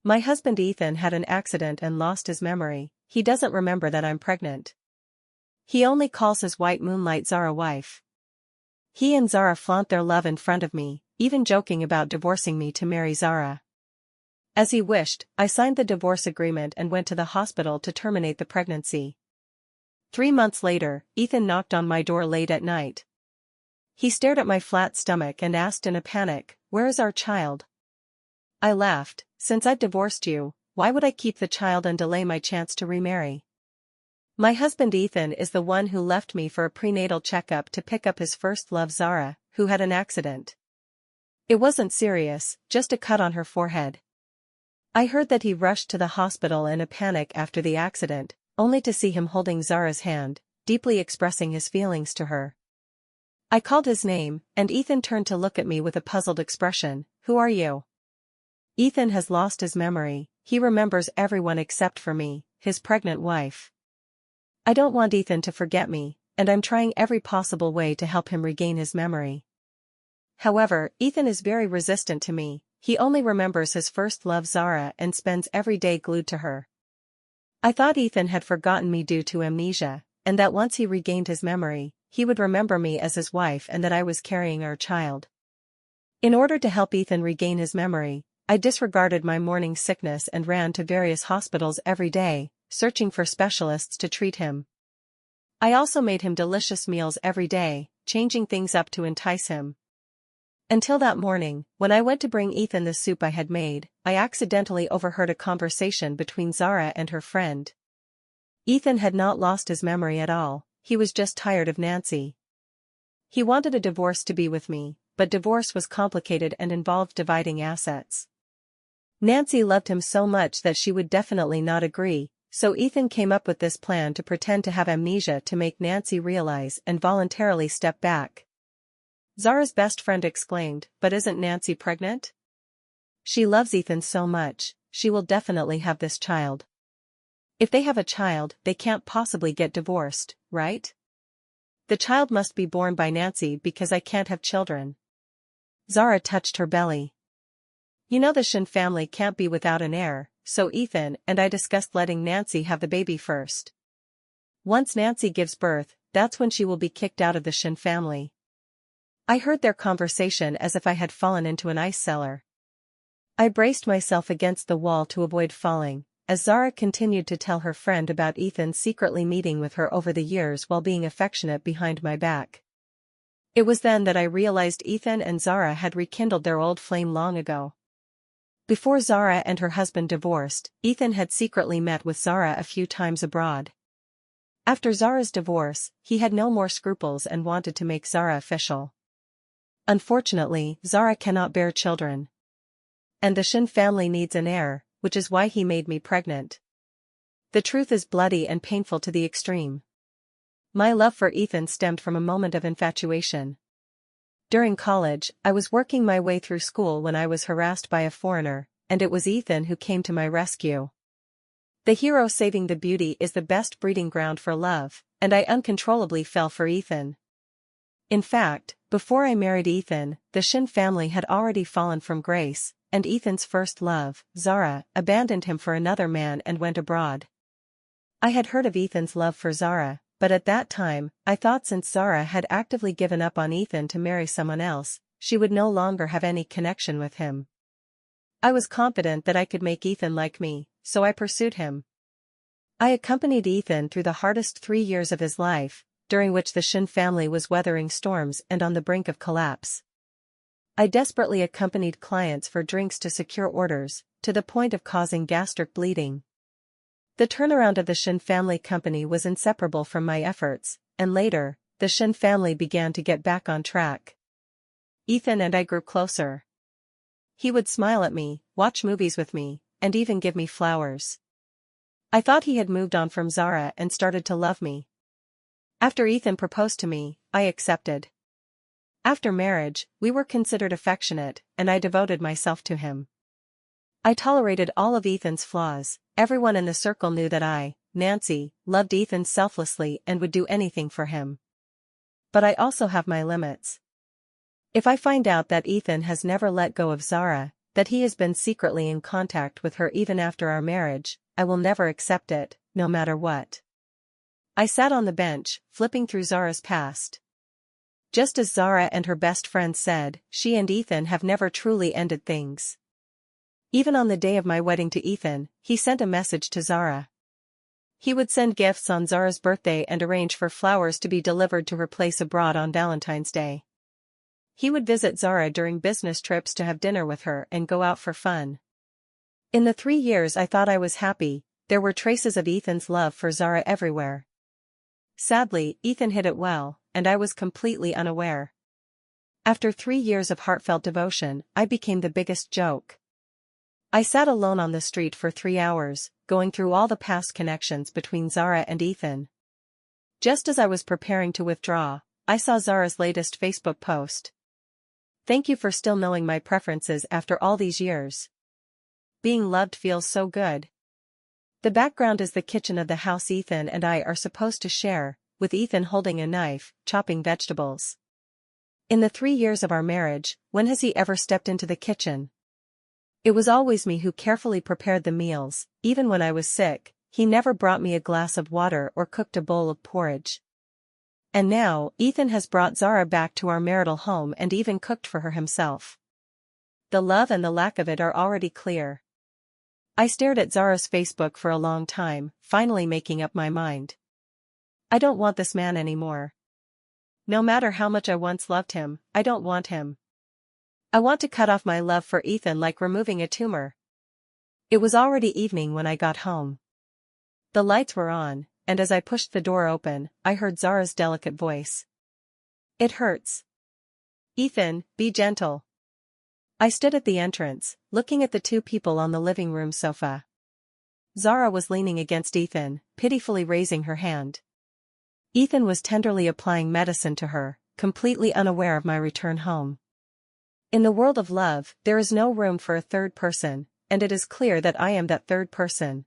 My husband Ethan had an accident and lost his memory. He doesn't remember that I'm pregnant. He only calls his White Moonlight Zara wife. He and Zara flaunt their love in front of me, even joking about divorcing me to marry Zara. As he wished, I signed the divorce agreement and went to the hospital to terminate the pregnancy. 3 months later, Ethan knocked on my door late at night. He stared at my flat stomach and asked in a panic, "Where is our child?" I laughed. "Since I've divorced you, why would I keep the child and delay my chance to remarry? My husband Ethan is the one who left me for a prenatal checkup to pick up his first love Zara, who had an accident. It wasn't serious, just a cut on her forehead." I heard that he rushed to the hospital in a panic after the accident, only to see him holding Zara's hand, deeply expressing his feelings to her. I called his name, and Ethan turned to look at me with a puzzled expression. "Who are you?" Ethan has lost his memory. He remembers everyone except for me, his pregnant wife. I don't want Ethan to forget me, and I'm trying every possible way to help him regain his memory. However, Ethan is very resistant to me. He only remembers his first love Zara and spends every day glued to her. I thought Ethan had forgotten me due to amnesia, and that once he regained his memory, he would remember me as his wife and that I was carrying our child. In order to help Ethan regain his memory, I disregarded my morning sickness and ran to various hospitals every day, searching for specialists to treat him. I also made him delicious meals every day, changing things up to entice him. Until that morning, when I went to bring Ethan the soup I had made, I accidentally overheard a conversation between Zara and her friend. Ethan had not lost his memory at all, he was just tired of Nancy. He wanted a divorce to be with me, but divorce was complicated and involved dividing assets. Nancy loved him so much that she would definitely not agree, so Ethan came up with this plan to pretend to have amnesia to make Nancy realize and voluntarily step back. Zara's best friend exclaimed, "But isn't Nancy pregnant? She loves Ethan so much, she will definitely have this child. If they have a child, they can't possibly get divorced, right? The child must be born by Nancy because I can't have children." Zara touched her belly. "You know the Shin family can't be without an heir, so Ethan and I discussed letting Nancy have the baby first. Once Nancy gives birth, that's when she will be kicked out of the Shin family." I heard their conversation as if I had fallen into an ice cellar. I braced myself against the wall to avoid falling, as Zara continued to tell her friend about Ethan secretly meeting with her over the years while being affectionate behind my back. It was then that I realized Ethan and Zara had rekindled their old flame long ago. Before Zara and her husband divorced, Ethan had secretly met with Zara a few times abroad. After Zara's divorce, he had no more scruples and wanted to make Zara official. Unfortunately, Zara cannot bear children. And the Shin family needs an heir, which is why he made me pregnant. The truth is bloody and painful to the extreme. My love for Ethan stemmed from a moment of infatuation. During college, I was working my way through school when I was harassed by a foreigner, and it was Ethan who came to my rescue. The hero saving the beauty is the best breeding ground for love, and I uncontrollably fell for Ethan. In fact, before I married Ethan, the Shin family had already fallen from grace, and Ethan's first love, Zara, abandoned him for another man and went abroad. I had heard of Ethan's love for Zara, but at that time, I thought since Zara had actively given up on Ethan to marry someone else, she would no longer have any connection with him. I was confident that I could make Ethan like me, so I pursued him. I accompanied Ethan through the hardest 3 years of his life, during which the Shin family was weathering storms and on the brink of collapse. I desperately accompanied clients for drinks to secure orders, to the point of causing gastric bleeding. The turnaround of the Shin family company was inseparable from my efforts, and later, the Shin family began to get back on track. Ethan and I grew closer. He would smile at me, watch movies with me, and even give me flowers. I thought he had moved on from Zara and started to love me. After Ethan proposed to me, I accepted. After marriage, we were considered affectionate, and I devoted myself to him. I tolerated all of Ethan's flaws. Everyone in the circle knew that I, Nancy, loved Ethan selflessly and would do anything for him. But I also have my limits. If I find out that Ethan has never let go of Zara, then that he has been secretly in contact with her even after our marriage. I will never accept it, no matter what. I sat on the bench, flipping through Zara's past. Just as Zara and her best friend said, she and Ethan have never truly ended things. Even on the day of my wedding to Ethan, he sent a message to Zara. He would send gifts on Zara's birthday and arrange for flowers to be delivered to her place abroad on Valentine's Day. He would visit Zara during business trips to have dinner with her and go out for fun. In the 3 years I thought I was happy, there were traces of Ethan's love for Zara everywhere. Sadly, Ethan hid it well, and I was completely unaware. After 3 years of heartfelt devotion, I became the biggest joke. I sat alone on the street for 3 hours, going through all the past connections between Zara and Ethan. Just as I was preparing to withdraw, I saw Zara's latest Facebook post. "Thank you for still knowing my preferences after all these years. Being loved feels so good." The background is the kitchen of the house Ethan and I are supposed to share, with Ethan holding a knife, chopping vegetables. In the 3 years of our marriage, when has he ever stepped into the kitchen? It was always me who carefully prepared the meals. Even when I was sick, he never brought me a glass of water or cooked a bowl of porridge. And now, Ethan has brought Zara back to our marital home and even cooked for her himself. The love and the lack of it are already clear. I stared at Zara's Facebook for a long time, finally making up my mind. I don't want this man anymore. No matter how much I once loved him, I don't want him. I want to cut off my love for Ethan like removing a tumor. It was already evening when I got home. The lights were on, and as I pushed the door open, I heard Zara's delicate voice. "It hurts. Ethan, be gentle." I stood at the entrance, looking at the 2 people on the living room sofa. Zara was leaning against Ethan, pitifully raising her hand. Ethan was tenderly applying medicine to her, completely unaware of my return home. In the world of love, there is no room for a third person, and it is clear that I am that third person.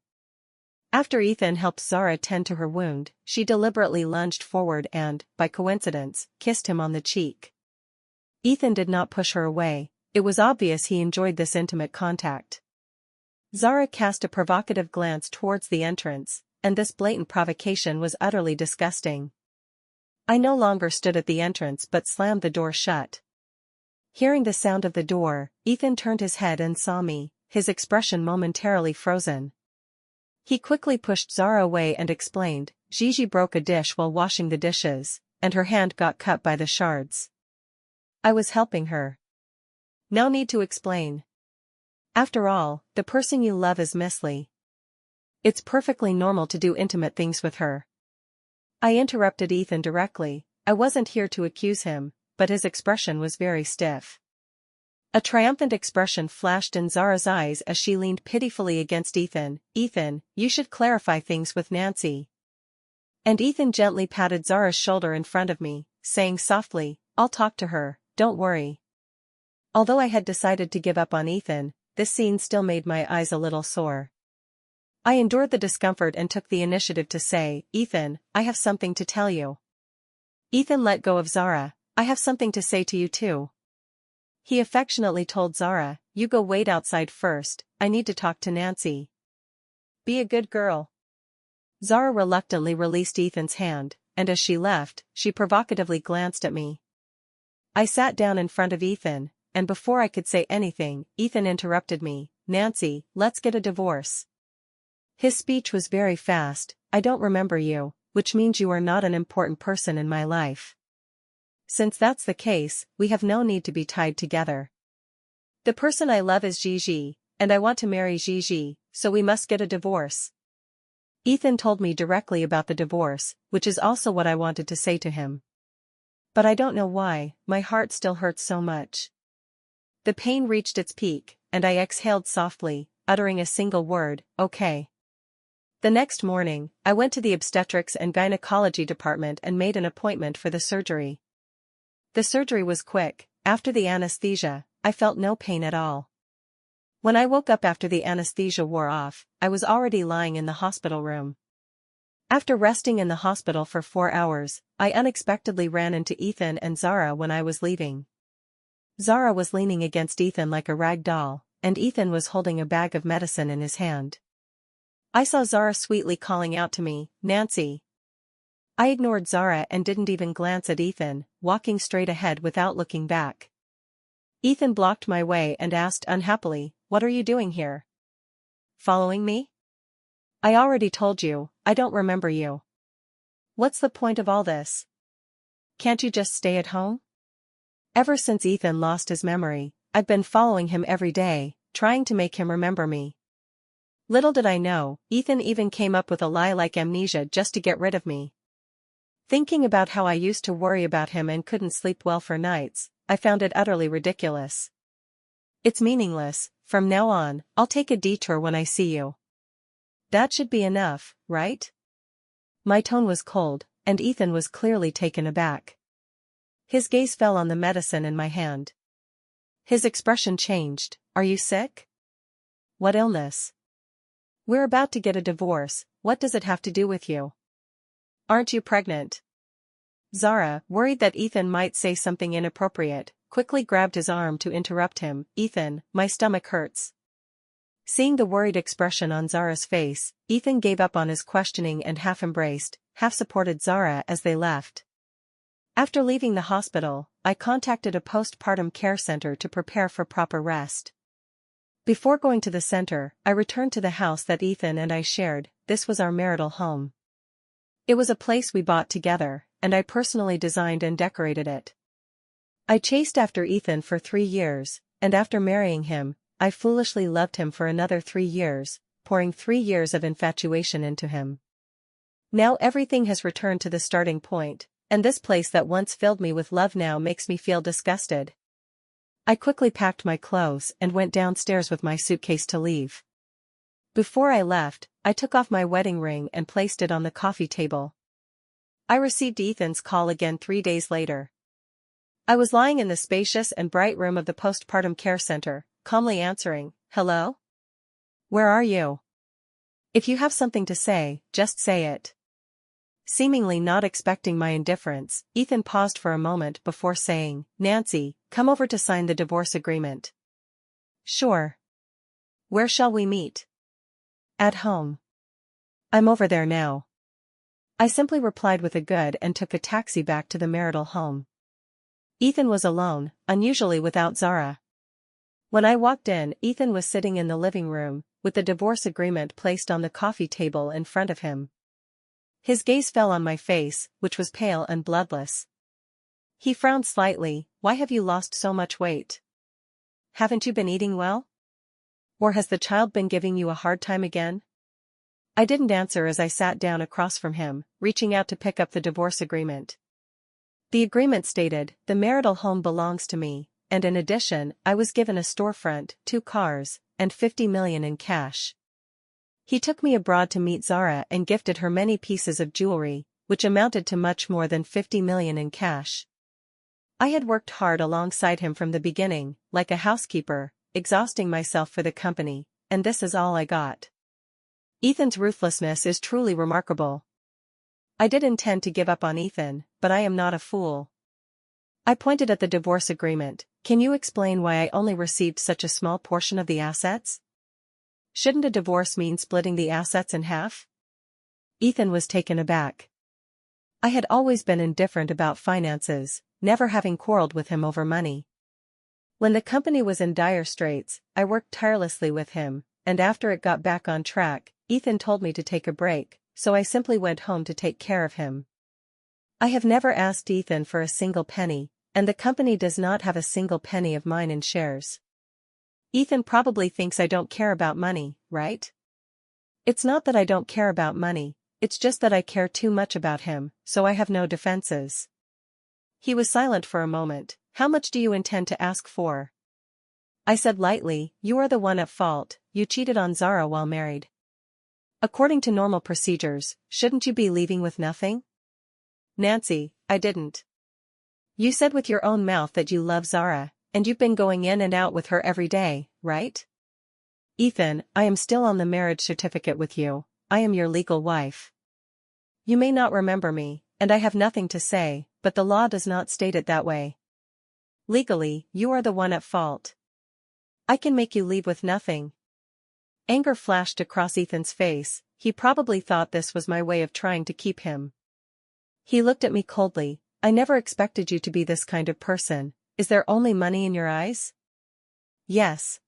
After Ethan helped Zara tend to her wound, she deliberately lunged forward and, by coincidence, kissed him on the cheek. Ethan did not push her away. It was obvious he enjoyed this intimate contact. Zara cast a provocative glance towards the entrance, and this blatant provocation was utterly disgusting. I no longer stood at the entrance but slammed the door shut. Hearing the sound of the door, Ethan turned his head and saw me, his expression momentarily frozen. He quickly pushed Zara away and explained, "Gigi broke a dish while washing the dishes, and her hand got cut by the shards. I was helping her. No need to explain. After all, the person you love is Miss Lee. It's perfectly normal to do intimate things with her." I interrupted Ethan directly. I wasn't here to accuse him, but his expression was very stiff. A triumphant expression flashed in Zara's eyes as she leaned pitifully against Ethan. "Ethan, you should clarify things with Nancy." And Ethan gently patted Zara's shoulder in front of me, saying softly, "I'll talk to her, don't worry." Although I had decided to give up on Ethan, this scene still made my eyes a little sore. I endured the discomfort and took the initiative to say, "Ethan, I have something to tell you." Ethan let go of Zara. "I have something to say to you too." He affectionately told Zara, "You go wait outside first, I need to talk to Nancy. Be a good girl." Zara reluctantly released Ethan's hand, and as she left, she provocatively glanced at me. I sat down in front of Ethan, and before I could say anything, Ethan interrupted me, "Nancy, let's get a divorce." His speech was very fast. "I don't remember you, which means you are not an important person in my life. Since that's the case, we have no need to be tied together. The person I love is Gigi, and I want to marry Gigi, so we must get a divorce." Ethan told me directly about the divorce, which is also what I wanted to say to him. But I don't know why, my heart still hurts so much. The pain reached its peak, and I exhaled softly, uttering a single word, "Okay." The next morning, I went to the obstetrics and gynecology department and made an appointment for the surgery. The surgery was quick. After the anesthesia, I felt no pain at all. When I woke up after the anesthesia wore off, I was already lying in the hospital room. After resting in the hospital for 4 hours, I unexpectedly ran into Ethan and Zara when I was leaving. Zara was leaning against Ethan like a rag doll, and Ethan was holding a bag of medicine in his hand. I saw Zara sweetly calling out to me, "Nancy." I ignored Zara and didn't even glance at Ethan, walking straight ahead without looking back. Ethan blocked my way and asked unhappily, "What are you doing here? Following me? I already told you, I don't remember you. What's the point of all this? Can't you just stay at home?" Ever since Ethan lost his memory, I've been following him every day, trying to make him remember me. Little did I know, Ethan even came up with a lie like amnesia just to get rid of me. Thinking about how I used to worry about him and couldn't sleep well for nights, I found it utterly ridiculous. It's meaningless. From now on, I'll take a detour when I see you. That should be enough, right? My tone was cold, and Ethan was clearly taken aback. His gaze fell on the medicine in my hand. His expression changed. "Are you sick? What illness? We're about to get a divorce, what does it have to do with you? Aren't you pregnant?" Zara, worried that Ethan might say something inappropriate, quickly grabbed his arm to interrupt him. "Ethan, my stomach hurts." Seeing the worried expression on Zara's face, Ethan gave up on his questioning and half embraced, half supported Zara as they left. After leaving the hospital, I contacted a postpartum care center to prepare for proper rest. Before going to the center, I returned to the house that Ethan and I shared. This was our marital home. It was a place we bought together, and I personally designed and decorated it. I chased after Ethan for 3 years, and after marrying him, I foolishly loved him for another 3 years, pouring 3 years of infatuation into him. Now everything has returned to the starting point, and this place that once filled me with love now makes me feel disgusted. I quickly packed my clothes and went downstairs with my suitcase to leave. Before I left, I took off my wedding ring and placed it on the coffee table. I received Ethan's call again 3 days later. I was lying in the spacious and bright room of the postpartum care center, calmly answering, "Hello? Where are you? If you have something to say, just say it." Seemingly not expecting my indifference, Ethan paused for a moment before saying, "Nancy, come over to sign the divorce agreement." "Sure. Where shall we meet?" "At home." "I'm over there now." I simply replied with a good and took a taxi back to the marital home. Ethan was alone, unusually without Zara. When I walked in, Ethan was sitting in the living room, with the divorce agreement placed on the coffee table in front of him. His gaze fell on my face, which was pale and bloodless. He frowned slightly. "Why have you lost so much weight? Haven't you been eating well? Or has the child been giving you a hard time again?" I didn't answer as I sat down across from him, reaching out to pick up the divorce agreement. The agreement stated, "The marital home belongs to me, and in addition, I was given a storefront, 2 cars, and 50 million in cash." He took me abroad to meet Zara and gifted her many pieces of jewelry, which amounted to much more than 50 million in cash. I had worked hard alongside him from the beginning, like a housekeeper, exhausting myself for the company, and this is all I got. Ethan's ruthlessness is truly remarkable. I did intend to give up on Ethan, but I am not a fool. I pointed at the divorce agreement. "Can you explain why I only received such a small portion of the assets? Shouldn't a divorce mean splitting the assets in half?" Ethan was taken aback. I had always been indifferent about finances, never having quarreled with him over money. When the company was in dire straits, I worked tirelessly with him, and after it got back on track, Ethan told me to take a break, so I simply went home to take care of him. I have never asked Ethan for a single penny, and the company does not have a single penny of mine in shares. Ethan probably thinks I don't care about money, right? It's not that I don't care about money, it's just that I care too much about him, so I have no defenses. He was silent for a moment. "How much do you intend to ask for?" I said lightly, "You are the one at fault, you cheated on Zara while married. According to normal procedures, shouldn't you be leaving with nothing?" "Nancy, I didn't. You said with your own mouth that you love Zara, and you've been going in and out with her every day, right?" "Ethan, I am still on the marriage certificate with you, I am your legal wife. You may not remember me, and I have nothing to say, but the law does not state it that way. Legally, you are the one at fault." I can make you leave with nothing. Anger flashed across Ethan's face. He probably thought this was my way of trying to keep him. He looked at me coldly. I never expected you to be this kind of person. Is there only money in your eyes? Yes.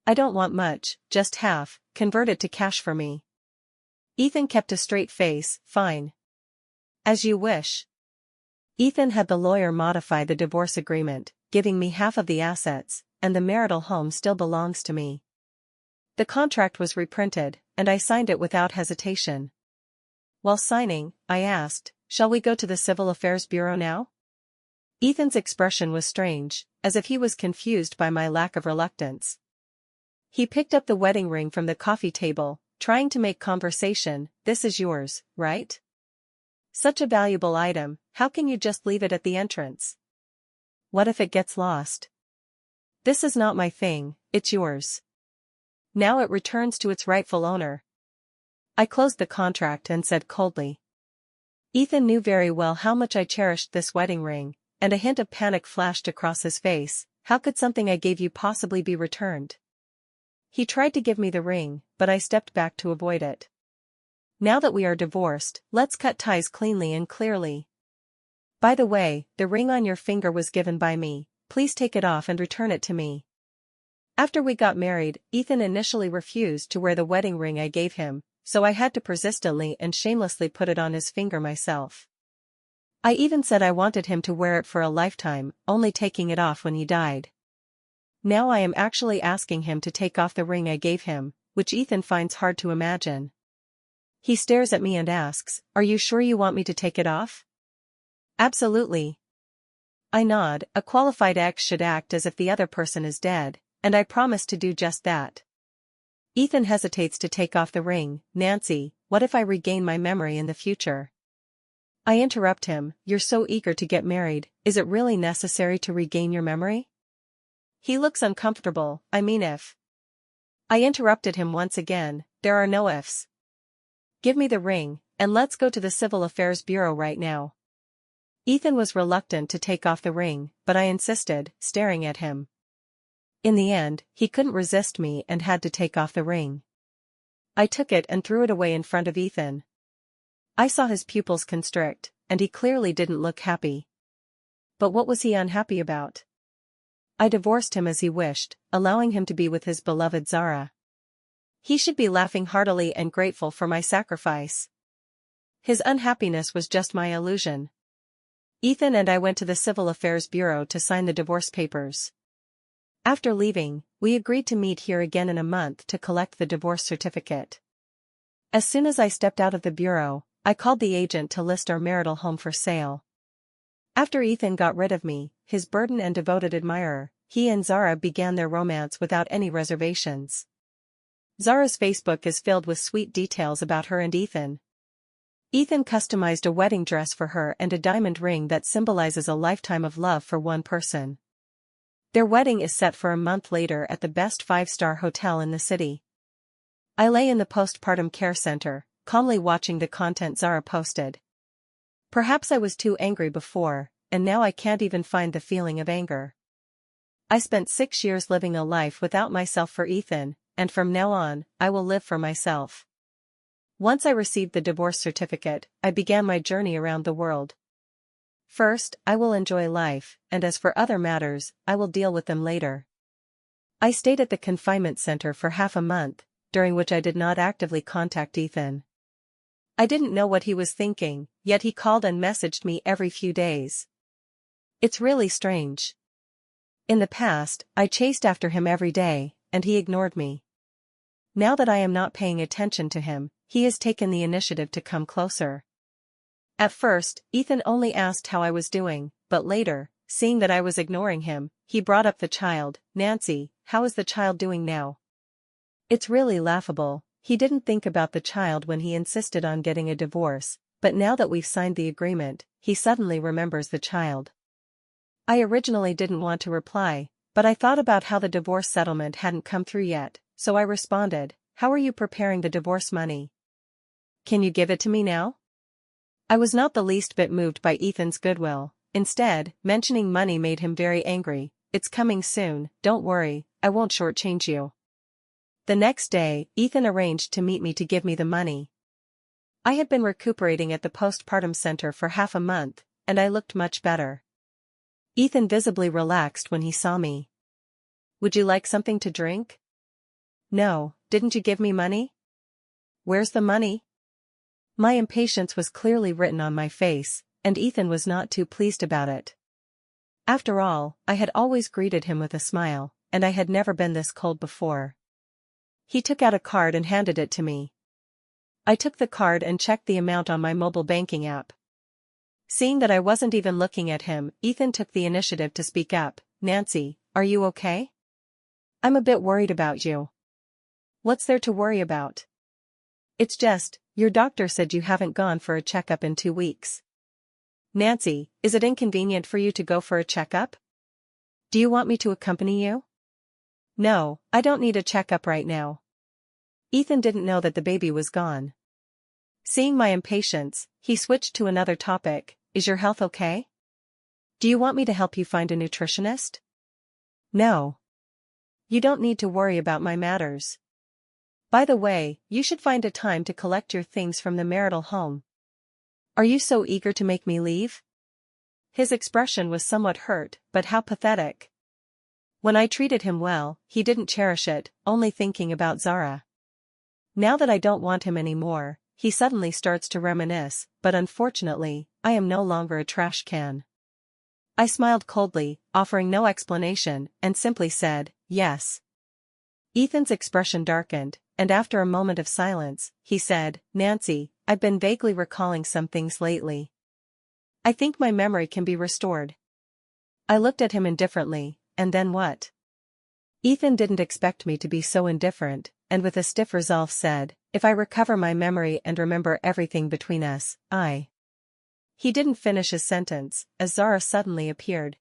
I don't want much, just half, convert it to cash for me. Ethan kept a straight face. Fine. As you wish. Ethan had the lawyer modify the divorce agreement, giving me half of the assets, and the marital home still belongs to me. The contract was reprinted, and I signed it without hesitation. While signing, I asked, "Shall we go to the Civil Affairs Bureau now?" Ethan's expression was strange, as if he was confused by my lack of reluctance. He picked up the wedding ring from the coffee table, trying to make conversation. "This is yours, right? Such a valuable item, how can you just leave it at the entrance? What if it gets lost? This is not my thing, it's yours. Now it returns to its rightful owner." I closed the contract and said coldly. Ethan knew very well how much I cherished this wedding ring, and a hint of panic flashed across his face. "How could something I gave you possibly be returned?" He tried to give me the ring, but I stepped back to avoid it. "Now that we are divorced, let's cut ties cleanly and clearly. By the way, the ring on your finger was given by me, please take it off and return it to me." After we got married, Ethan initially refused to wear the wedding ring I gave him, so I had to persistently and shamelessly put it on his finger myself. I even said I wanted him to wear it for a lifetime, only taking it off when he died. Now I am actually asking him to take off the ring I gave him, which Ethan finds hard to imagine. He stares at me and asks, "Are you sure you want me to take it off?" "Absolutely." I nod. A qualified ex should act as if the other person is dead, and I promise to do just that. Ethan hesitates to take off the ring. "Nancy, what if I regain my memory in the future?" I interrupt him. "You're so eager to get married, is it really necessary to regain your memory?" He looks uncomfortable. "I mean if." I interrupted him once again. "There are no ifs. Give me the ring, and let's go to the Civil Affairs Bureau right now." Ethan was reluctant to take off the ring, but I insisted, staring at him. In the end, he couldn't resist me and had to take off the ring. I took it and threw it away in front of Ethan. I saw his pupils constrict, and he clearly didn't look happy. But what was he unhappy about? I divorced him as he wished, allowing him to be with his beloved Zara. He should be laughing heartily and grateful for my sacrifice. His unhappiness was just my illusion. Ethan and I went to the Civil Affairs Bureau to sign the divorce papers. After leaving, we agreed to meet here again in a month to collect the divorce certificate. As soon as I stepped out of the bureau, I called the agent to list our marital home for sale. After Ethan got rid of me, his burden and devoted admirer, he and Zara began their romance without any reservations. Zara's Facebook is filled with sweet details about her and Ethan. Ethan customized a wedding dress for her and a diamond ring that symbolizes a lifetime of love for one person. Their wedding is set for a month later at the best five-star hotel in the city. I lay in the postpartum care center, calmly watching the content Zara posted. Perhaps I was too angry before, and now I can't even find the feeling of anger. I spent 6 years living a life without myself for Ethan, and from now on, I will live for myself. Once I received the divorce certificate, I began my journey around the world. First, I will enjoy life, and as for other matters, I will deal with them later. I stayed at the confinement center for half a month, during which I did not actively contact Ethan. I didn't know what he was thinking, yet he called and messaged me every few days. It's really strange. In the past, I chased after him every day, and he ignored me. Now that I am not paying attention to him, he has taken the initiative to come closer. At first, Ethan only asked how I was doing, but later, seeing that I was ignoring him, he brought up the child. "Nancy, how is the child doing now?" It's really laughable. He didn't think about the child when he insisted on getting a divorce, but now that we've signed the agreement, he suddenly remembers the child. I originally didn't want to reply, but I thought about how the divorce settlement hadn't come through yet, so I responded, "How are you preparing the divorce money? Can you give it to me now?" I was not the least bit moved by Ethan's goodwill. Instead, mentioning money made him very angry. "It's coming soon, don't worry, I won't shortchange you. The next day, Ethan arranged to meet me to give me the money. I had been recuperating at the postpartum center for half a month, and I looked much better. Ethan visibly relaxed when he saw me. Would you like something to drink? No, didn't you give me money? Where's the money? My impatience was clearly written on my face, and Ethan was not too pleased about it. After all, I had always greeted him with a smile, and I had never been this cold before. He took out a card and handed it to me. I took the card and checked the amount on my mobile banking app. Seeing that I wasn't even looking at him, Ethan took the initiative to speak up. Nancy, are you okay? I'm a bit worried about you. What's there to worry about? It's just, your doctor said you haven't gone for a checkup in 2 weeks. Nancy, is it inconvenient for you to go for a checkup? Do you want me to accompany you? No, I don't need a checkup right now. Ethan didn't know that the baby was gone. Seeing my impatience, he switched to another topic. Is your health okay? Do you want me to help you find a nutritionist? No. You don't need to worry about my matters. By the way, you should find a time to collect your things from the marital home. Are you so eager to make me leave? His expression was somewhat hurt, but how pathetic. When I treated him well, he didn't cherish it, only thinking about Zara. Now that I don't want him anymore, he suddenly starts to reminisce, but unfortunately, I am no longer a trash can. I smiled coldly, offering no explanation, and simply said, yes. Ethan's expression darkened, and after a moment of silence, he said, Nancy, I've been vaguely recalling some things lately. I think my memory can be restored. I looked at him indifferently, and then what? Ethan didn't expect me to be so indifferent, and with a stiff resolve said, if I recover my memory and remember everything between us, He didn't finish his sentence, as Zara suddenly appeared.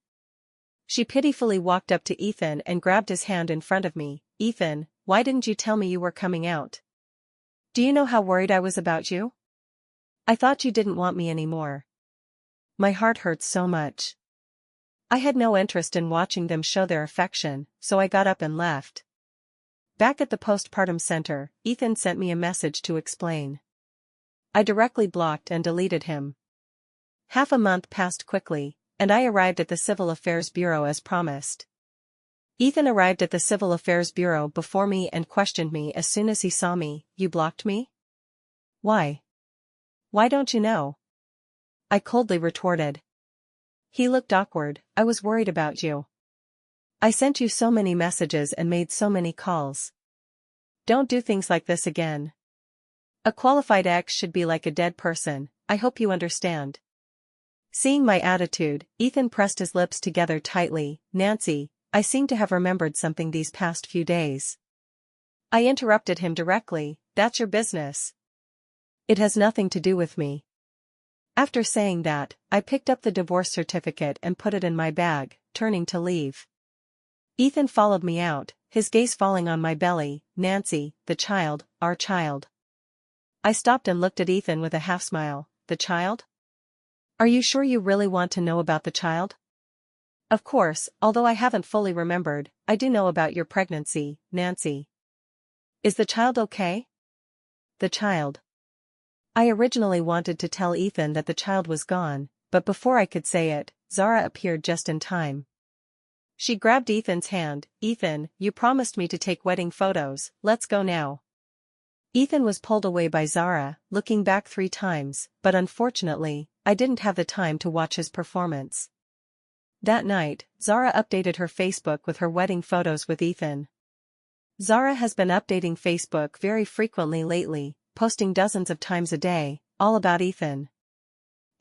She pitifully walked up to Ethan and grabbed his hand in front of me. Ethan, why didn't you tell me you were coming out? Do you know how worried I was about you? I thought you didn't want me anymore. My heart hurts so much. I had no interest in watching them show their affection, so I got up and left. Back at the postpartum center, Ethan sent me a message to explain. I directly blocked and deleted him. Half a month passed quickly, and I arrived at the Civil Affairs Bureau as promised. Ethan arrived at the Civil Affairs Bureau before me and questioned me as soon as he saw me. You blocked me? Why? Why don't you know? I coldly retorted. He looked awkward. I was worried about you. I sent you so many messages and made so many calls. Don't do things like this again. A qualified ex should be like a dead person, I hope you understand. Seeing my attitude, Ethan pressed his lips together tightly. Nancy, I seem to have remembered something these past few days. I interrupted him directly. That's your business. It has nothing to do with me. After saying that, I picked up the divorce certificate and put it in my bag, turning to leave. Ethan followed me out, his gaze falling on my belly. Nancy, the child, our child. I stopped and looked at Ethan with a half-smile. The child? Are you sure you really want to know about the child? Of course, although I haven't fully remembered, I do know about your pregnancy, Nancy. Is the child okay? The child. I originally wanted to tell Ethan that the child was gone, but before I could say it, Zara appeared just in time. She grabbed Ethan's hand. Ethan, you promised me to take wedding photos, let's go now. Ethan was pulled away by Zara, looking back 3 times, but unfortunately, I didn't have the time to watch his performance. That night, Zara updated her Facebook with her wedding photos with Ethan. Zara has been updating Facebook very frequently lately, posting dozens of times a day, all about Ethan.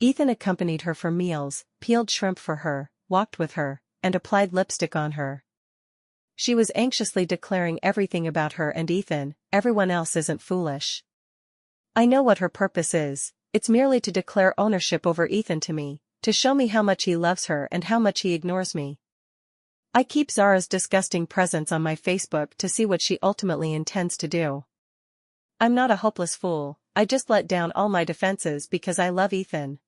Ethan accompanied her for meals, peeled shrimp for her, walked with her, and applied lipstick on her. She was anxiously declaring everything about her and Ethan. Everyone else isn't foolish. I know what her purpose is, it's merely to declare ownership over Ethan to me, to show me how much he loves her and how much he ignores me. I keep Zara's disgusting presence on my Facebook to see what she ultimately intends to do. I'm not a hopeless fool, I just let down all my defenses because I love Ethan.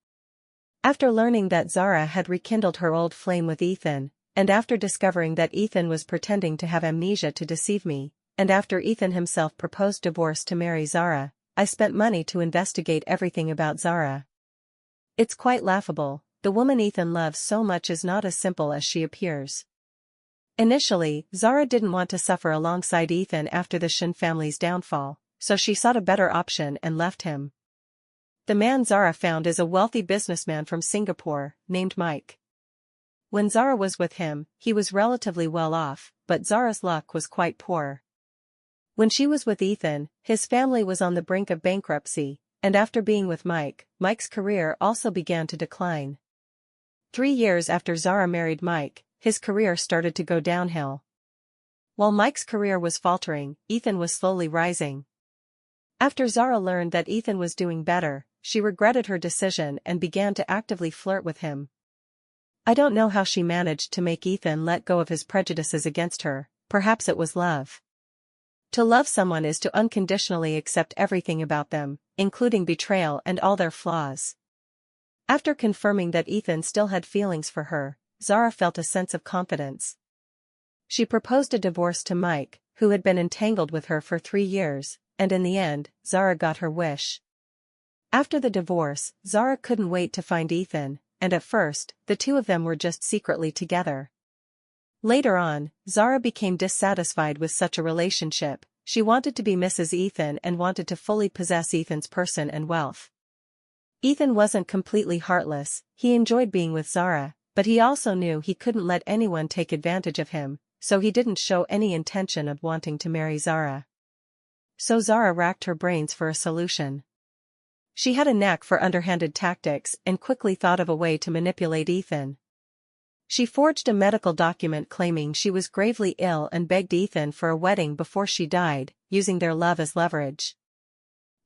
After learning that Zara had rekindled her old flame with Ethan, and after discovering that Ethan was pretending to have amnesia to deceive me, and after Ethan himself proposed divorce to marry Zara, I spent money to investigate everything about Zara. It's quite laughable, the woman Ethan loves so much is not as simple as she appears. Initially, Zara didn't want to suffer alongside Ethan after the Shin family's downfall, so she sought a better option and left him. The man Zara found is a wealthy businessman from Singapore, named Mike. When Zara was with him, he was relatively well off, but Zara's luck was quite poor. When she was with Ethan, his family was on the brink of bankruptcy, and after being with Mike, Mike's career also began to decline. 3 years after Zara married Mike, his career started to go downhill. While Mike's career was faltering, Ethan was slowly rising. After Zara learned that Ethan was doing better, she regretted her decision and began to actively flirt with him. I don't know how she managed to make Ethan let go of his prejudices against her, perhaps it was love. To love someone is to unconditionally accept everything about them, including betrayal and all their flaws. After confirming that Ethan still had feelings for her, Zara felt a sense of confidence. She proposed a divorce to Mike, who had been entangled with her for 3 years, and in the end, Zara got her wish. After the divorce, Zara couldn't wait to find Ethan, and at first, the two of them were just secretly together. Later on, Zara became dissatisfied with such a relationship. She wanted to be Mrs. Ethan and wanted to fully possess Ethan's person and wealth. Ethan wasn't completely heartless, he enjoyed being with Zara, but he also knew he couldn't let anyone take advantage of him, so he didn't show any intention of wanting to marry Zara. So Zara racked her brains for a solution. She had a knack for underhanded tactics and quickly thought of a way to manipulate Ethan. She forged a medical document claiming she was gravely ill and begged Ethan for a wedding before she died, using their love as leverage.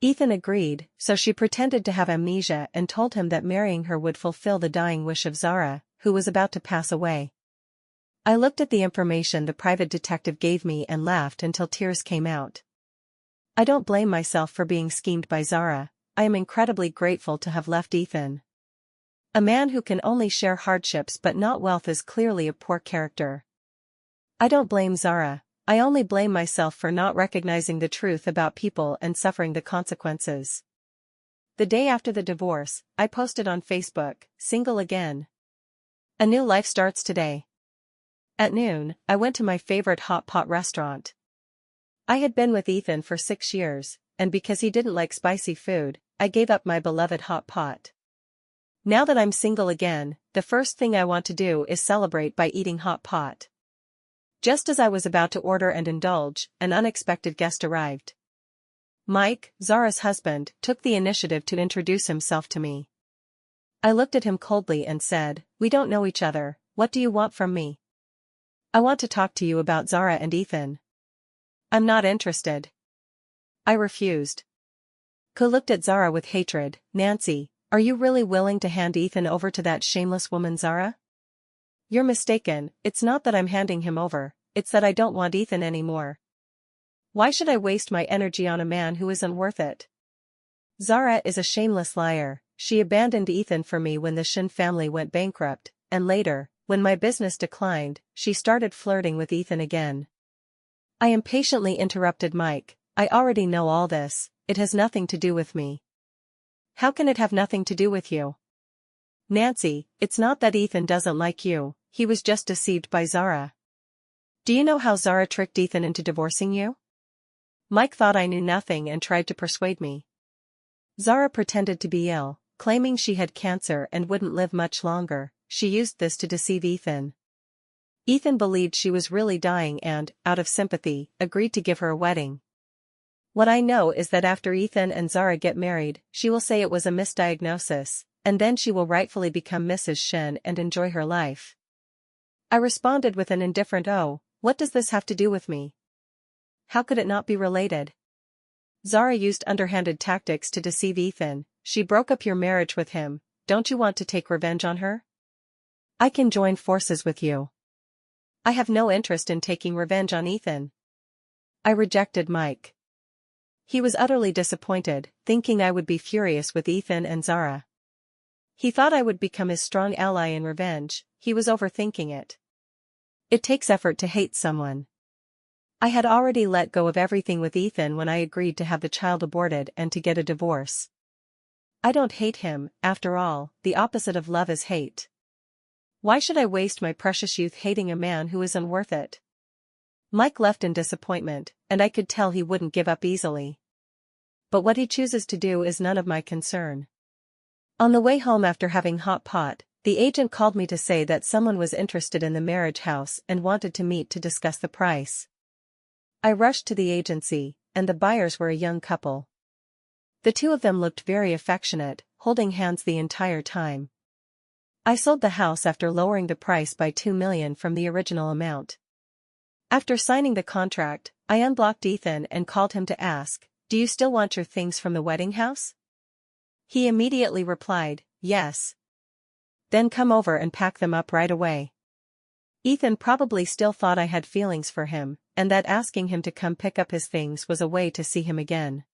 Ethan agreed, so she pretended to have amnesia and told him that marrying her would fulfill the dying wish of Zara, who was about to pass away. I looked at the information the private detective gave me and laughed until tears came out. I don't blame myself for being schemed by Zara. I am incredibly grateful to have left Ethan. A man who can only share hardships but not wealth is clearly a poor character. I don't blame Zara, I only blame myself for not recognizing the truth about people and suffering the consequences. The day after the divorce, I posted on Facebook, "Single again. A new life starts today." At noon, I went to my favorite hot pot restaurant. I had been with Ethan for 6 years, and because he didn't like spicy food, I gave up my beloved hot pot. Now that I'm single again, the first thing I want to do is celebrate by eating hot pot. Just as I was about to order and indulge, an unexpected guest arrived. Mike, Zara's husband, took the initiative to introduce himself to me. I looked at him coldly and said, "We don't know each other, what do you want from me?" "I want to talk to you about Zara and Ethan." "I'm not interested." I refused. Ko looked at Zara with hatred. "Nancy, are you really willing to hand Ethan over to that shameless woman Zara?" "You're mistaken, it's not that I'm handing him over, it's that I don't want Ethan anymore. Why should I waste my energy on a man who isn't worth it? Zara is a shameless liar, she abandoned Ethan for me when the Shin family went bankrupt, and later, when my business declined, she started flirting with Ethan again." I impatiently interrupted Mike, "I already know all this, it has nothing to do with me." "How can it have nothing to do with you?" "Nancy, it's not that Ethan doesn't like you, he was just deceived by Zara. Do you know how Zara tricked Ethan into divorcing you?" Mike thought I knew nothing and tried to persuade me. "Zara pretended to be ill, claiming she had cancer and wouldn't live much longer. She used this to deceive Ethan. Ethan believed she was really dying and, out of sympathy, agreed to give her a wedding. What I know is that after Ethan and Zara get married, she will say it was a misdiagnosis, and then she will rightfully become Mrs. Shin and enjoy her life." I responded with an indifferent "Oh, what does this have to do with me? How could it not be related? Zara used underhanded tactics to deceive Ethan, she broke up your marriage with him, don't you want to take revenge on her? I can join forces with you. I have no interest in taking revenge on Ethan." I rejected Mike. He was utterly disappointed, thinking I would be furious with Ethan and Zara. He thought I would become his strong ally in revenge, he was overthinking it. It takes effort to hate someone. I had already let go of everything with Ethan when I agreed to have the child aborted and to get a divorce. I don't hate him, after all, the opposite of love is hate. Why should I waste my precious youth hating a man who isn't worth it? Mike left in disappointment, and I could tell he wouldn't give up easily. But what he chooses to do is none of my concern. On the way home after having hot pot, the agent called me to say that someone was interested in the marriage house and wanted to meet to discuss the price. I rushed to the agency, and the buyers were a young couple. The two of them looked very affectionate, holding hands the entire time. I sold the house after lowering the price by $2 million from the original amount. After signing the contract, I unblocked Ethan and called him to ask, "Do you still want your things from the wedding house?" He immediately replied, "Yes." "Then come over and pack them up right away." Ethan probably still thought I had feelings for him, and that asking him to come pick up his things was a way to see him again.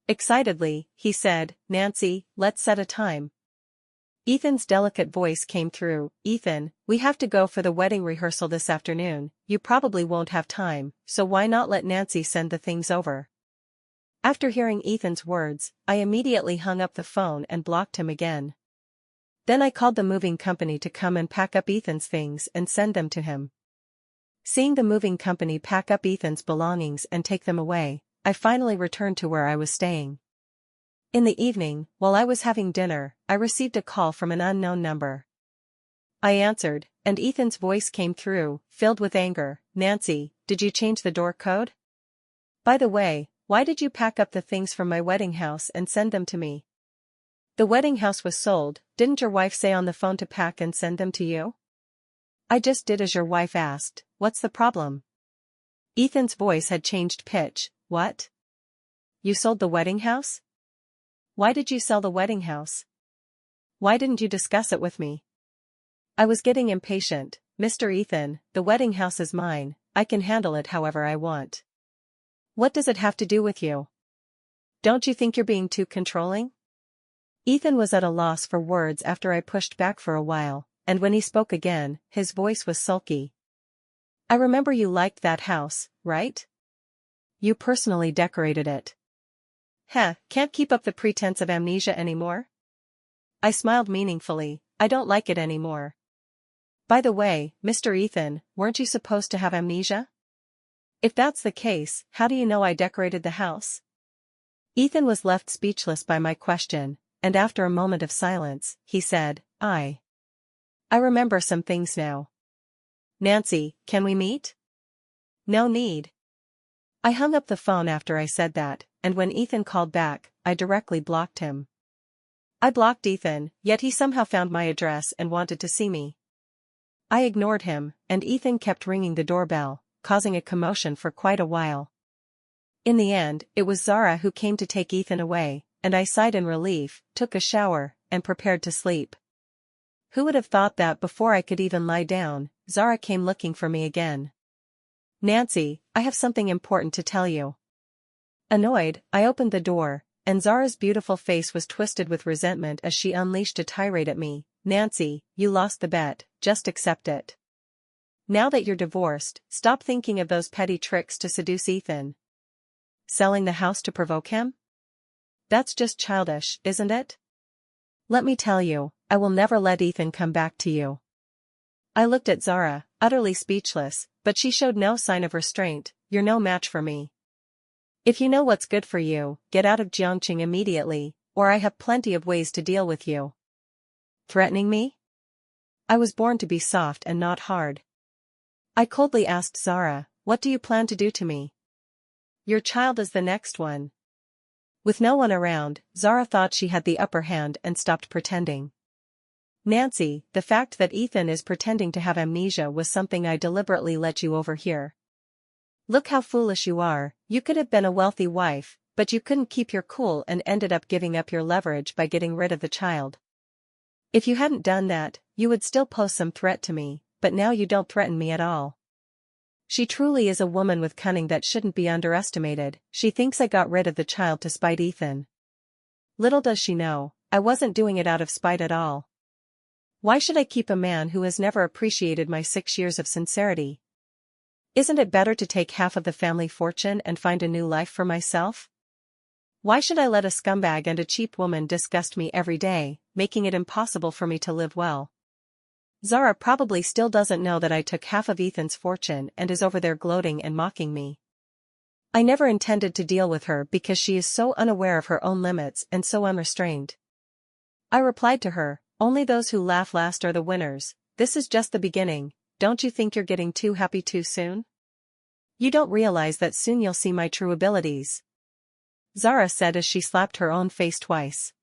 Excitedly, he said, "Nancy, let's set a time." Ethan's delicate voice came through, "Ethan, we have to go for the wedding rehearsal this afternoon, you probably won't have time, so why not let Nancy send the things over?" After hearing Ethan's words, I immediately hung up the phone and blocked him again. Then I called the moving company to come and pack up Ethan's things and send them to him. Seeing the moving company pack up Ethan's belongings and take them away, I finally returned to where I was staying. In the evening, while I was having dinner, I received a call from an unknown number. I answered, and Ethan's voice came through, filled with anger. "Nancy, did you change the door code? By the way, why did you pack up the things from my wedding house and send them to me? The wedding house was sold, didn't your wife say on the phone to pack and send them to you?" "I just did as your wife asked, what's the problem?" Ethan's voice had changed pitch. "What? You sold the wedding house? Why did you sell the wedding house? Why didn't you discuss it with me?" I was getting impatient. "Mr. Ethan, the wedding house is mine, I can handle it however I want. What does it have to do with you? Don't you think you're being too controlling?" Ethan was at a loss for words after I pushed back for a while, and when he spoke again, his voice was sulky. "I remember you liked that house, right? You personally decorated it. Can't keep up the pretense of amnesia anymore?" I smiled meaningfully. "I don't like it anymore. By the way, Mr. Ethan, weren't you supposed to have amnesia? If that's the case, how do you know I decorated the house?" Ethan was left speechless by my question, and after a moment of silence, he said, I remember some things now. Nancy, can we meet?" "No need." I hung up the phone after I said that, and when Ethan called back, I directly blocked him. I blocked Ethan, yet he somehow found my address and wanted to see me. I ignored him, and Ethan kept ringing the doorbell, causing a commotion for quite a while. In the end, it was Zara who came to take Ethan away, and I sighed in relief, took a shower, and prepared to sleep. Who would have thought that before I could even lie down, Zara came looking for me again. "Nancy, I have something important to tell you." Annoyed, I opened the door, and Zara's beautiful face was twisted with resentment as she unleashed a tirade at me. "Nancy, you lost the bet, just accept it. Now that you're divorced, stop thinking of those petty tricks to seduce Ethan. Selling the house to provoke him? That's just childish, isn't it? Let me tell you, I will never let Ethan come back to you." I looked at Zara, utterly speechless, but she showed no sign of restraint. "You're no match for me. If you know what's good for you, get out of Jiangqing immediately, or I have plenty of ways to deal with you." Threatening me? I was born to be soft and not hard. I coldly asked Zara, "What do you plan to do to me?" "Your child is the next one." With no one around, Zara thought she had the upper hand and stopped pretending. "Nancy, the fact that Ethan is pretending to have amnesia was something I deliberately let you overhear. Look how foolish you are, you could have been a wealthy wife, but you couldn't keep your cool and ended up giving up your leverage by getting rid of the child. If you hadn't done that, you would still pose some threat to me, but now you don't threaten me at all." She truly is a woman with cunning that shouldn't be underestimated. She thinks I got rid of the child to spite Ethan. Little does she know, I wasn't doing it out of spite at all. Why should I keep a man who has never appreciated my 6 years of sincerity? Isn't it better to take half of the family fortune and find a new life for myself? Why should I let a scumbag and a cheap woman disgust me every day, making it impossible for me to live well? Zara probably still doesn't know that I took half of Ethan's fortune and is over there gloating and mocking me. I never intended to deal with her because she is so unaware of her own limits and so unrestrained. I replied to her, only those who laugh last are the winners. This is just the beginning. Don't you think you're getting too happy too soon? You don't realize that soon you'll see my true abilities. Zara said as she slapped her own face twice.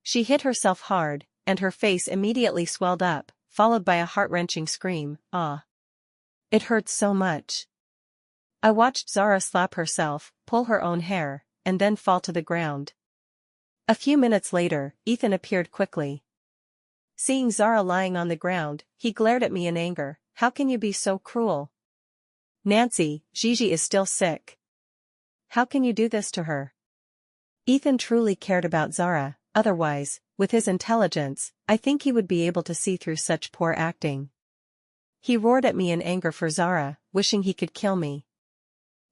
She hit herself hard, and her face immediately swelled up, followed by a heart-wrenching scream, "Ah!" It hurts so much. I watched Zara slap herself, pull her own hair, and then fall to the ground. A few minutes later, Ethan appeared quickly. Seeing Zara lying on the ground, he glared at me in anger. "How can you be so cruel? Nancy, Gigi is still sick. How can you do this to her?" Ethan truly cared about Zara, otherwise, with his intelligence, I think he would be able to see through such poor acting. He roared at me in anger for Zara, wishing he could kill me.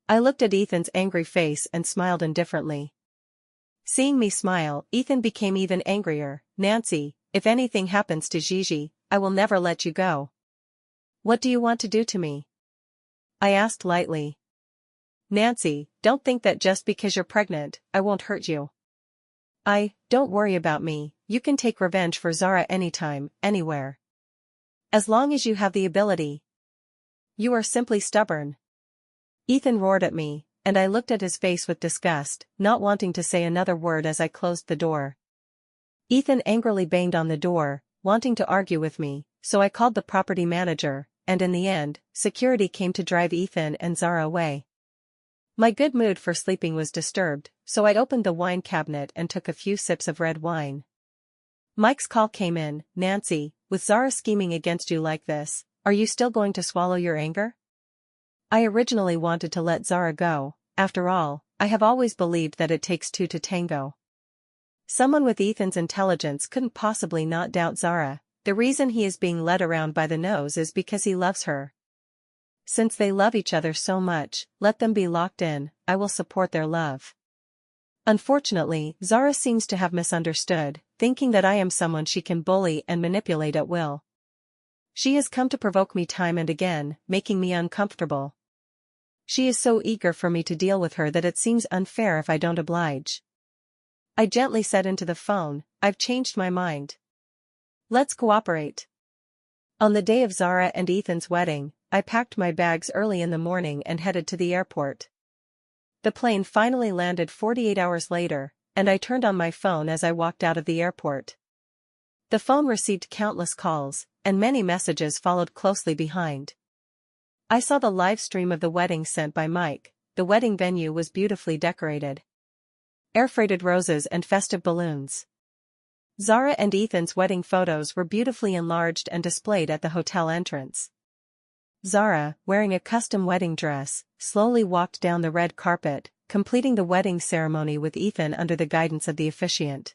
I looked at Ethan's angry face and smiled indifferently. Seeing me smile, Ethan became even angrier. "Nancy, if anything happens to Gigi, I will never let you go." "What do you want to do to me?" I asked lightly. "Nancy, don't think that just because you're pregnant, I won't hurt you. Don't worry about me, you can take revenge for Zara anytime, anywhere. As long as you have the ability. You are simply stubborn." Ethan roared at me, and I looked at his face with disgust, not wanting to say another word as I closed the door. Ethan angrily banged on the door, wanting to argue with me, so I called the property manager, and in the end, security came to drive Ethan and Zara away. My good mood for sleeping was disturbed, so I opened the wine cabinet and took a few sips of red wine. Mike's call came in. "Nancy, with Zara scheming against you like this, are you still going to swallow your anger?" I originally wanted to let Zara go. After all, I have always believed that it takes two to tango. Someone with Ethan's intelligence couldn't possibly not doubt Zara. The reason he is being led around by the nose is because he loves her. Since they love each other so much, let them be locked in. I will support their love. Unfortunately, Zara seems to have misunderstood, thinking that I am someone she can bully and manipulate at will. She has come to provoke me time and again, making me uncomfortable. She is so eager for me to deal with her that it seems unfair if I don't oblige. I gently said into the phone, "I've changed my mind. Let's cooperate." On the day of Zara and Ethan's wedding, I packed my bags early in the morning and headed to the airport. The plane finally landed 48 hours later, and I turned on my phone as I walked out of the airport. The phone received countless calls, and many messages followed closely behind. I saw the live stream of the wedding sent by Mike. The wedding venue was beautifully decorated. Air-freighted roses and festive balloons. Zara and Ethan's wedding photos were beautifully enlarged and displayed at the hotel entrance. Zara, wearing a custom wedding dress, slowly walked down the red carpet, completing the wedding ceremony with Ethan under the guidance of the officiant.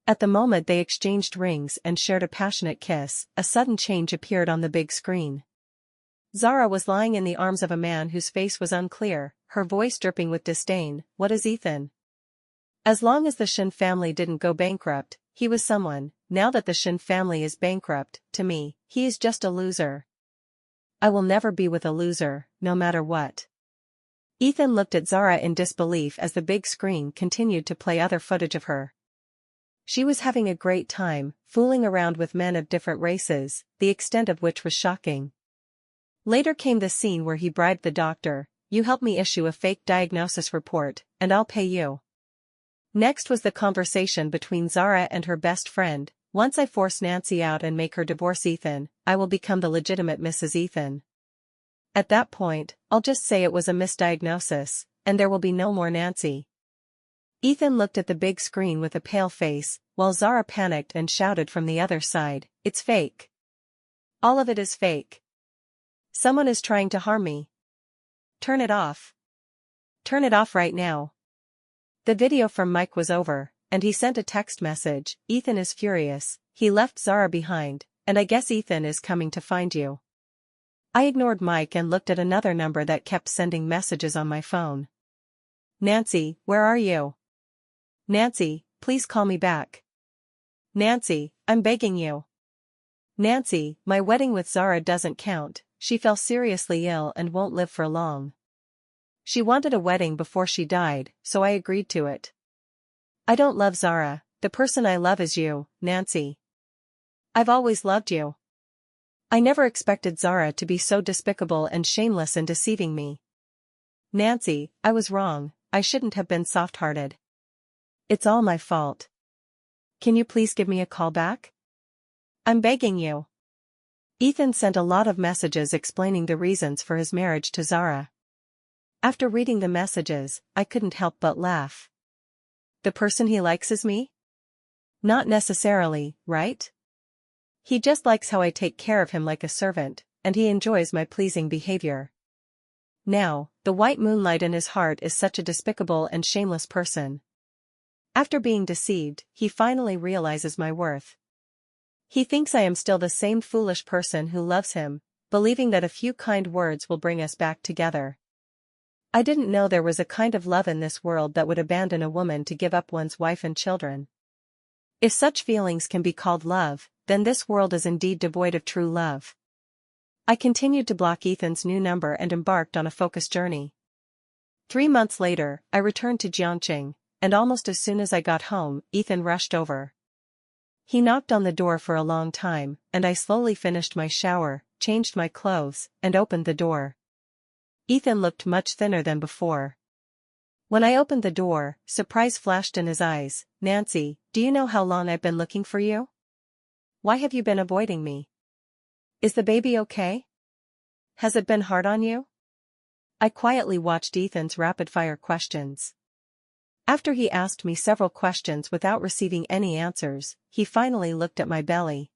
At the moment they exchanged rings and shared a passionate kiss, a sudden change appeared on the big screen. Zara was lying in the arms of a man whose face was unclear, her voice dripping with disdain. "What is Ethan?" As long as the Shin family didn't go bankrupt, he was someone. Now that the Shin family is bankrupt, to me, he is just a loser. I will never be with a loser, no matter what. Ethan looked at Zara in disbelief as the big screen continued to play other footage of her. She was having a great time, fooling around with men of different races, the extent of which was shocking. Later came the scene where he bribed the doctor. "You help me issue a fake diagnosis report, and I'll pay you." Next was the conversation between Zara and her best friend. "Once I force Nancy out and make her divorce Ethan, I will become the legitimate Mrs. Ethan. At that point, I'll just say it was a misdiagnosis, and there will be no more Nancy." Ethan looked at the big screen with a pale face, while Zara panicked and shouted from the other side, "It's fake. All of it is fake. Someone is trying to harm me. Turn it off. Turn it off right now." The video from Mike was over, and he sent a text message. "Ethan is furious. he left Zara behind, and I guess Ethan is coming to find you. I ignored Mike and looked at another number that kept sending messages on my phone. Nancy, where are you? Nancy, please call me back. Nancy, I'm begging you. Nancy, my wedding with Zara doesn't count, she fell seriously ill and won't live for long. She wanted a wedding before she died, so I agreed to it. I don't love Zara, the person I love is you, Nancy. I've always loved you. I never expected Zara to be so despicable and shameless in deceiving me. Nancy, I was wrong, I shouldn't have been soft-hearted. It's all my fault. Can you please give me a call back? I'm begging you. Ethan sent a lot of messages explaining the reasons for his marriage to Zara. After reading the messages, I couldn't help but laugh. The person he likes is me? Not necessarily, right? He just likes how I take care of him like a servant, and he enjoys my pleasing behavior. Now, the White Moonlight in his heart is such a despicable and shameless person. After being deceived, he finally realizes my worth. He thinks I am still the same foolish person who loves him, believing that a few kind words will bring us back together. I didn't know there was a kind of love in this world that would abandon a woman to give up one's wife and children. If such feelings can be called love, then this world is indeed devoid of true love. I continued to block Ethan's new number and embarked on a focused journey. 3 months later, I returned to Jiangqing, and almost as soon as I got home, Ethan rushed over. He knocked on the door for a long time, and I slowly finished my shower, changed my clothes, and opened the door. Ethan looked much thinner than before. When I opened the door, surprise flashed in his eyes. Nancy, do you know how long I've been looking for you? Why have you been avoiding me? Is the baby okay? Has it been hard on you? I quietly watched Ethan's rapid-fire questions. After he asked me several questions without receiving any answers, he finally looked at my belly.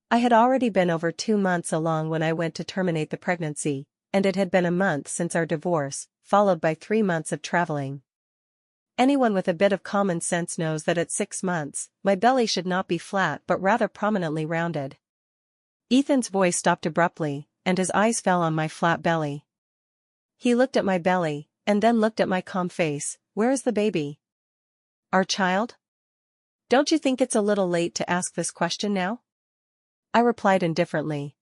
I had already been over 2 months along when I went to terminate the pregnancy, and it had been a month since our divorce, followed by 3 months of traveling. Anyone with a bit of common sense knows that at 6 months, my belly should not be flat but rather prominently rounded. Ethan's voice stopped abruptly, and his eyes fell on my flat belly. He looked at my belly, and then looked at my calm face. Where is the baby? Our child? Don't you think it's a little late to ask this question now? I replied indifferently.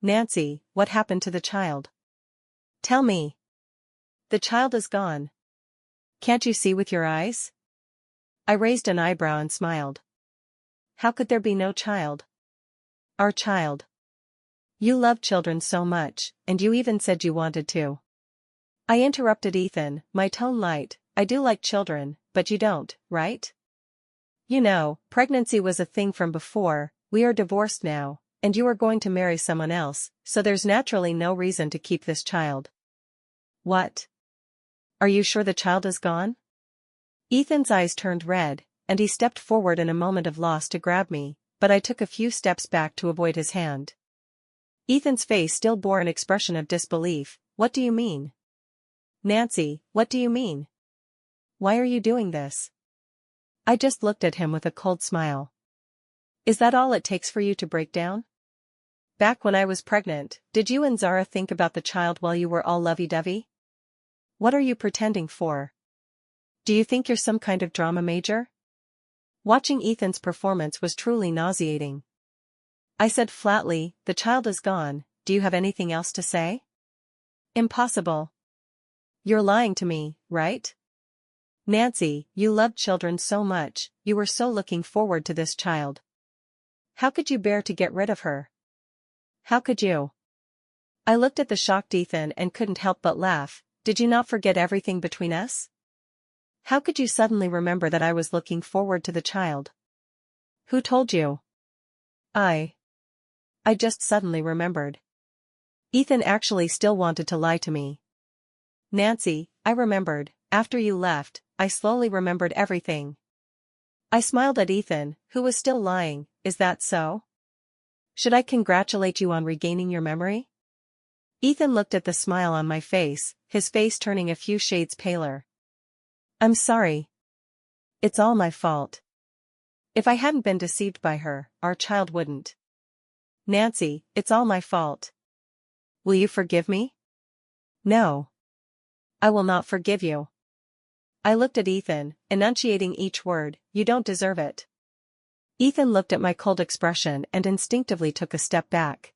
Nancy, what happened to the child? Tell me. The child is gone. Can't you see with your eyes? I raised an eyebrow and smiled. How could there be no child? Our child. You love children so much, and you even said you wanted to. I interrupted Ethan, my tone light. I do like children, but you don't, right? You know, pregnancy was a thing from before. We are divorced now, and you are going to marry someone else, so there's naturally no reason to keep this child. What? Are you sure the child is gone? Ethan's eyes turned red, and he stepped forward in a moment of loss to grab me, but I took a few steps back to avoid his hand. Ethan's face still bore an expression of disbelief. What do you mean? Nancy, what do you mean? Why are you doing this? I just looked at him with a cold smile. Is that all it takes for you to break down? Back when I was pregnant, did you and Zara think about the child while you were all lovey-dovey? What are you pretending for? Do you think you're some kind of drama major? Watching Ethan's performance was truly nauseating. I said flatly, the child is gone, do you have anything else to say? Impossible. You're lying to me, right? Nancy, you loved children so much, you were so looking forward to this child. How could you bear to get rid of her? How could you? I looked at the shocked Ethan and couldn't help but laugh. Did you not forget everything between us? How could you suddenly remember that I was looking forward to the child? Who told you? I just suddenly remembered. Ethan actually still wanted to lie to me. Nancy, I remembered. After you left, I slowly remembered everything. I smiled at Ethan, who was still lying. Is that so? Should I congratulate you on regaining your memory? Ethan looked at the smile on my face, his face turning a few shades paler. I'm sorry. It's all my fault. If I hadn't been deceived by her, our child wouldn't. Nancy, it's all my fault. Will you forgive me? No. I will not forgive you. I looked at Ethan, enunciating each word, you don't deserve it. Ethan looked at my cold expression and instinctively took a step back.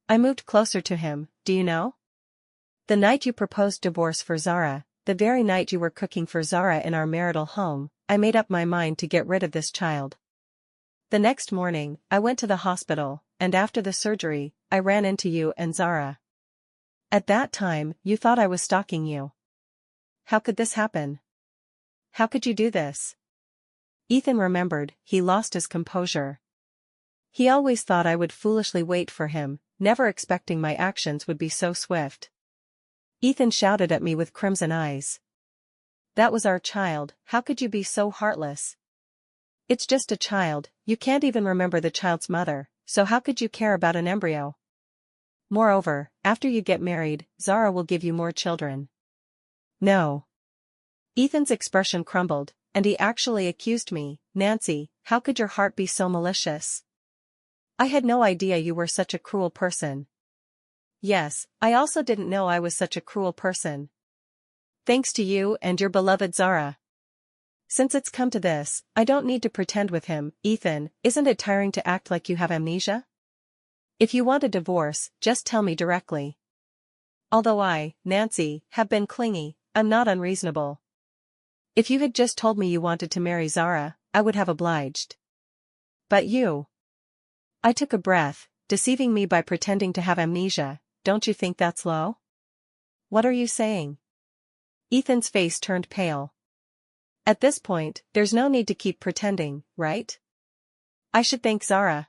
I moved closer to him, do you know? The night you proposed divorce for Zara, the very night you were cooking for Zara in our marital home, I made up my mind to get rid of this child. The next morning, I went to the hospital, and after the surgery, I ran into you and Zara. At that time, you thought I was stalking you. How could this happen? How could you do this? Ethan remembered, he lost his composure. He always thought I would foolishly wait for him, never expecting my actions would be so swift. Ethan shouted at me with crimson eyes. That was our child, how could you be so heartless? It's just a child, you can't even remember the child's mother, so how could you care about an embryo? Moreover, after you get married, Zara will give you more children. No. Ethan's expression crumbled, and he actually accused me, Nancy, how could your heart be so malicious? I had no idea you were such a cruel person. Yes, I also didn't know I was such a cruel person. Thanks to you and your beloved Zara. Since it's come to this, I don't need to pretend with him, Ethan, isn't it tiring to act like you have amnesia? If you want a divorce, just tell me directly. Although I, Nancy, have been clingy, I'm not unreasonable. If you had just told me you wanted to marry Zara, I would have obliged. But you. I took a breath, deceiving me by pretending to have amnesia, don't you think that's low? What are you saying? Ethan's face turned pale. At this point, there's no need to keep pretending, right? I should thank Zara.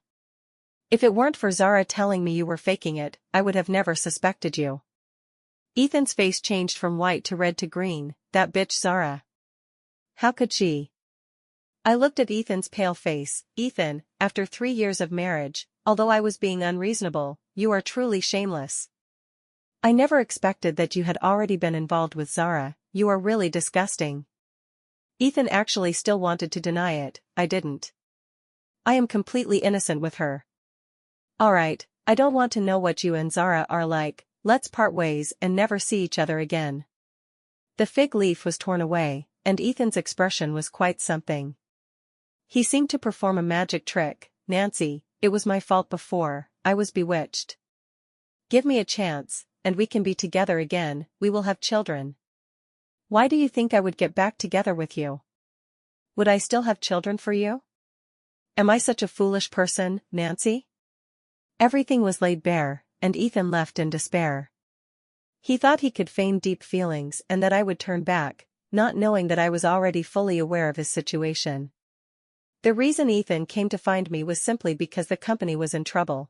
If it weren't for Zara telling me you were faking it, I would have never suspected you. Ethan's face changed from white to red to green, that bitch Zara. How could she? I looked at Ethan's pale face, Ethan, after 3 years of marriage, although I was being unreasonable, you are truly shameless. I never expected that you had already been involved with Zara, you are really disgusting. Ethan actually still wanted to deny it, I didn't. I am completely innocent with her. Alright, I don't want to know what you and Zara are like, let's part ways and never see each other again. The fig leaf was torn away, and Ethan's expression was quite something. He seemed to perform a magic trick, Nancy, it was my fault before, I was bewitched. Give me a chance, and we can be together again, we will have children. Why do you think I would get back together with you? Would I still have children for you? Am I such a foolish person, Nancy? Everything was laid bare, and Ethan left in despair. He thought he could feign deep feelings and that I would turn back, not knowing that I was already fully aware of his situation. The reason Ethan came to find me was simply because the company was in trouble.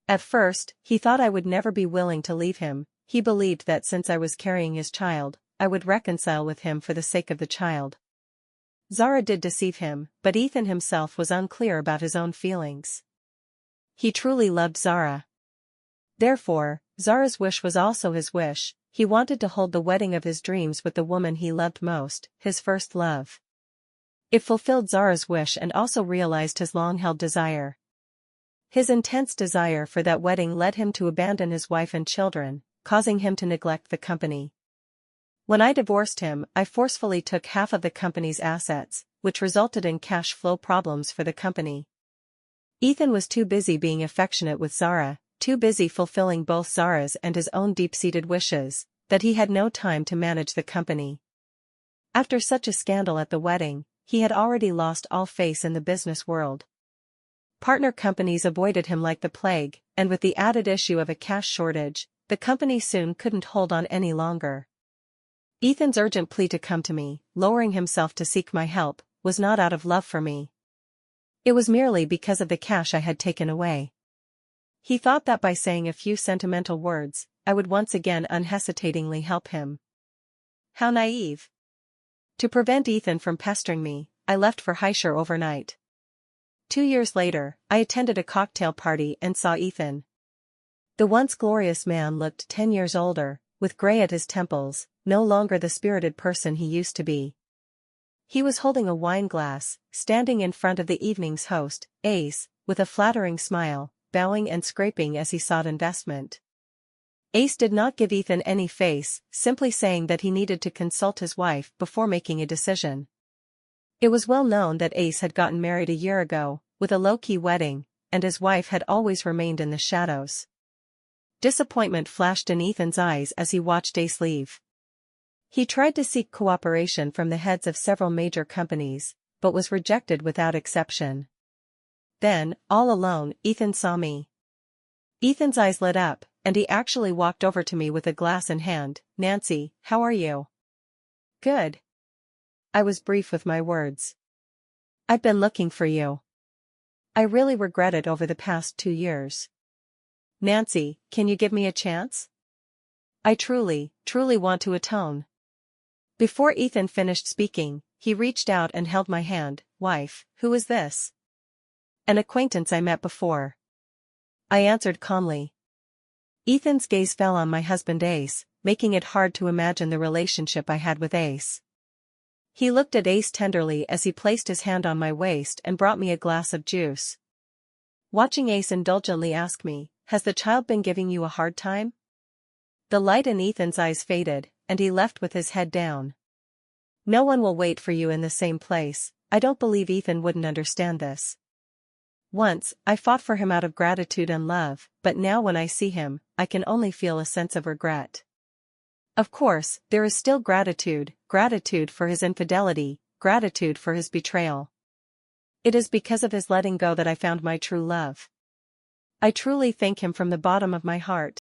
At first, he thought I would never be willing to leave him, he believed that since I was carrying his child, I would reconcile with him for the sake of the child. Zara did deceive him, but Ethan himself was unclear about his own feelings. He truly loved Zara. Therefore, Zara's wish was also his wish, he wanted to hold the wedding of his dreams with the woman he loved most, his first love. It fulfilled Zara's wish and also realized his long-held desire. His intense desire for that wedding led him to abandon his wife and children, causing him to neglect the company. When I divorced him, I forcefully took half of the company's assets, which resulted in cash flow problems for the company. Ethan was too busy being affectionate with Zara, too busy fulfilling both Zara's and his own deep-seated wishes, that he had no time to manage the company. After such a scandal at the wedding, he had already lost all faith in the business world. Partner companies avoided him like the plague, and with the added issue of a cash shortage, the company soon couldn't hold on any longer. Ethan's urgent plea to come to me, lowering himself to seek my help, was not out of love for me. It was merely because of the cash I had taken away. He thought that by saying a few sentimental words, I would once again unhesitatingly help him. How naive. To prevent Ethan from pestering me, I left for Haishur overnight. 2 years later, I attended a cocktail party and saw Ethan. The once glorious man looked 10 years older, with gray at his temples, no longer the spirited person he used to be. He was holding a wine glass, standing in front of the evening's host, Ace, with a flattering smile, bowing and scraping as he sought investment. Ace did not give Ethan any face, simply saying that he needed to consult his wife before making a decision. It was well known that Ace had gotten married a year ago, with a low-key wedding, and his wife had always remained in the shadows. Disappointment flashed in Ethan's eyes as he watched Ace leave. He tried to seek cooperation from the heads of several major companies, but was rejected without exception. Then, all alone, Ethan saw me. Ethan's eyes lit up, and he actually walked over to me with a glass in hand. "Nancy, how are you?" "Good." I was brief with my words. "I've been looking for you. I really regret it over the past 2 years. Nancy, can you give me a chance? I truly want to atone." Before Ethan finished speaking, he reached out and held my hand. "Wife, who is this?" "An acquaintance I met before," I answered calmly. Ethan's gaze fell on my husband Ace, making it hard to imagine the relationship I had with Ace. He looked at Ace tenderly as he placed his hand on my waist and brought me a glass of juice. Watching Ace indulgently ask me, "Has the child been giving you a hard time?" The light in Ethan's eyes faded, and he left with his head down. "No one will wait for you in the same place." I don't believe Ethan wouldn't understand this. Once, I fought for him out of gratitude and love, but now when I see him, I can only feel a sense of regret. Of course, there is still gratitude for his infidelity, gratitude for his betrayal. It is because of his letting go that I found my true love. I truly thank him from the bottom of my heart.